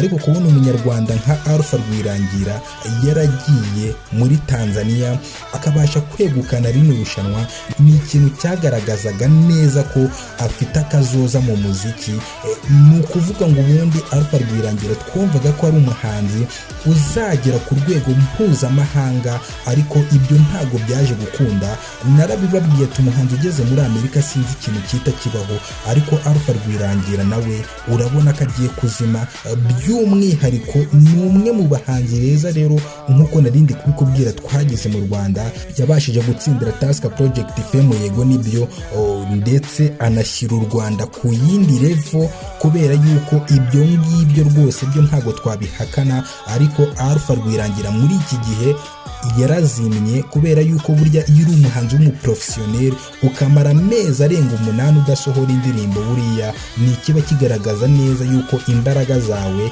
ariko kubona umunyarwanda nka Alpha Rwirangira yaragiye muri Tanzania akabasha kwegukana rino rushanwa ni ikintu cyagaragazaga neza ko afite akazoza mu muziki. Ni ukuvuga ngo ubundi Alpha Rwirangira twumvaga ko ari umuhanzi uzagera ku rwego mpuzamahanga, ariko ibyo ntago byaje gukunda. Narabibabwiye ati umuhanzi ugeze muri Amerika sinzi ikintu cyita kibaho, ariko Alpha Rwirangira nawe urabona ko agiye kuzima. By'umwihariko ni umwe mu bahanzi beza rero nk'uko narindi kubikubwira twagize mu Rwanda, yabashije gutsindira Tusker Project Fame, yego nibyo, ndetse anashyira u Rwanda ku yindi level, kubera yuko ibyo ngibyo rwose byo ntago twabihakana. Ariko Alpha Rwirangira muri iki gihe yarazimye, kubera yuko burya iyo uri umuhanzi w'umuprofessionel ukamara amezi arenga 8 udasohora indirimbo, buriya ni kiba kigaragaza neza yuko imbaraga zawe